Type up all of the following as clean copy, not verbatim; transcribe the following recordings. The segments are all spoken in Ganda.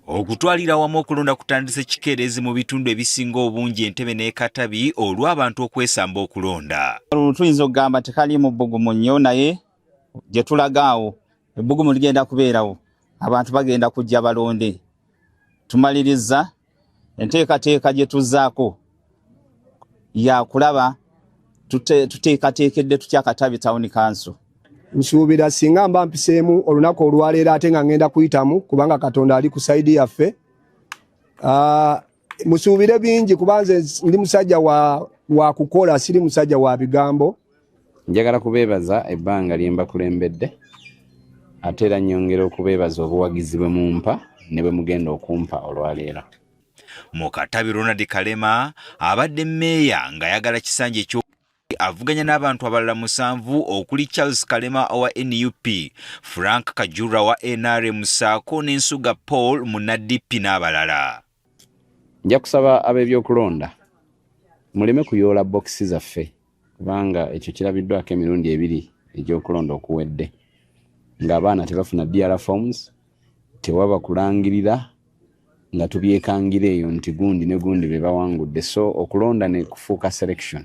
Okutwalira wamu okulonda kutandise kikeerezi mu bitundu ebisinga obungi Entebbe ne Katabi olw'abantu okwesamba okulonda. Tuyinza okugamba tekali mu bbugumu nnyo naye gye tulagaawo ebbugumu ligenda kubeerawo, abantu bagenda kujja balonde. Tumaliriza enteekateeka gye tuzzaako ya kulaba tuteekateekedde tutya Katabi Town Council. Nsuubira singa mba mpiseemu olunaku olwaleero ate nga ngenda kuyitamu kubanga Katonda ali ku sayidi yaffe. Musuubire bingi kubanze ndi musajja wa kukola, siri musajja wa bigambo. Njagala kubeebaza ebbanga lye mbakulembedde ate era nnyongera okubeebaza obuwagizi bwe mumpa ne bwe mugenda okumpa olwaleero. Mu Katabi Ronald Kalema abadde mmeeya ng'ayagala kisanja ekyo avuganya n'abantu abalala 7 okuli Charles Kalema owa NUP, Frank Kajura wa NRM ssaako n'Ensuga Paul mu NDP n'abalala. Nja kusaba ab'ebyokulonda muleme kuyoola bokisi zaffe kubanga ekyo kirabiddwako emirundi 2 egy'okulonda okuwedde ng'abaana tebafuna DR forms, tewaba kulangirira nga tubyekangira eyo nti gundi ne gundi be bawangudde, so okulonda ne kufuuka selection.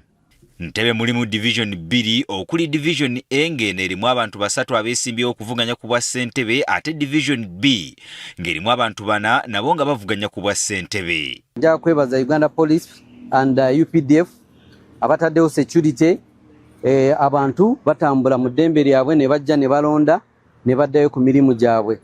Ntebe mulimu Division 2 okuli Division A ng'eno erimu abantu 3 abeesimbyewo okuvuganya ku bwa ssentebe, ate Division B ng'erimu abantu 4 nabo nga bavuganya ku bwa ssentebe. Nja kwebaza Uganda Police and UPDF abataddewo security, abantu batambula mu ddembe lyabwe ne bajja ne balonda ne baddayo ku mirimu gyabwe.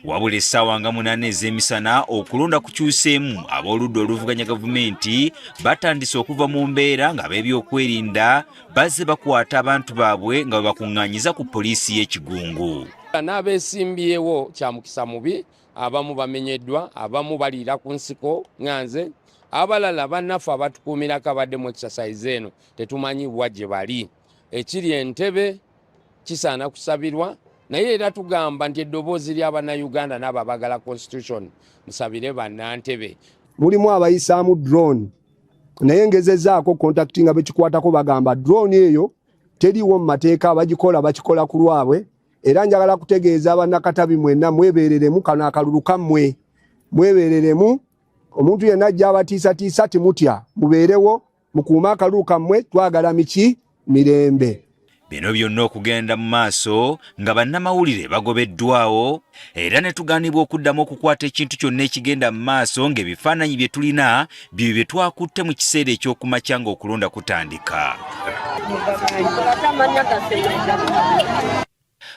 Wabula essaawa nga 8 ez'emisana okulonda kukyuseemu ab'oludda oluvuganya gavumenti batandise okuva mu mbeera nga ab'ebyokwerinda bazze bakwata abantu baabwe nga babakuŋŋaanyiza ku poliisi y'ekigungu. N'abeesimbyewo kya mukisa mubi, abamu bamenyeddwa, abamu baliira ku nsiko ŋŋanze, abalala bannaffe abatukuumirako abadde mu exercise eno tetumanyibwa gye bali. Ekiri Entebbe kisaana kusabirwa, naye era tugamba nti eddoboozi ly'Abannayuganda n'abo abagala constitution musabire bannantebe. Mulimu abayisaamu drone naye ngezezzaako contacting abekikwatako bagamba drone eyo teriiwo mu mateeka, bakikola ku lwabwe. Era njagala kutegeeza Abannakatabi mwenna mwebeereremu, kano akalulu kammwe mwebeereremu. Omuntu yenna ajja abatiisatiisa timutya, mubeerewo mukuuma akalulu kammwe, twagala mirembe. Bino byonna okugenda mu maaso nga bannamawulire bagobeddwawo era ne tugaanibwa okuddamu okukwata ekintu kyonna ekigenda mu maaso ng'ebifaananyi bye tulina bye bye twakutte mu kiseera eky'okumakya ng'okulonda kutandika.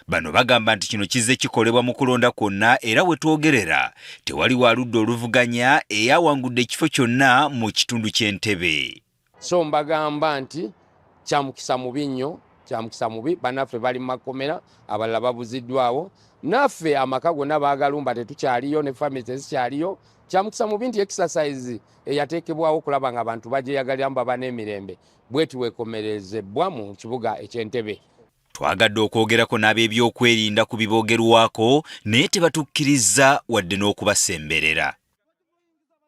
Bano bagamba nti kino kizze kikolebwa mu kulonda kwonna era we twogerera tewali waludda oluvuganya eyawangudde ekifo kyonna mu kitundu ky'Entebbe. So mbagamba nti kya mukisa mubi nnyo, kya mukisa mubi. Bannaffe bali mu makomera, abalala babuziddwawo, naffe amaka gonna baagalumba tetukyaliyo ne family tezikyaliyo. Kya mukisa mubi nti exercise eyateekebwawo okulaba nga abantu bagyeyagaliramu baba n'emirembe bweti weekomerezebwa mu kibuga eky'Entebbe. Twagadde okwogerako n'ab'ebyokwerinda ku biboogerwako naye tebatukkiriza wadde n'okubasemberera.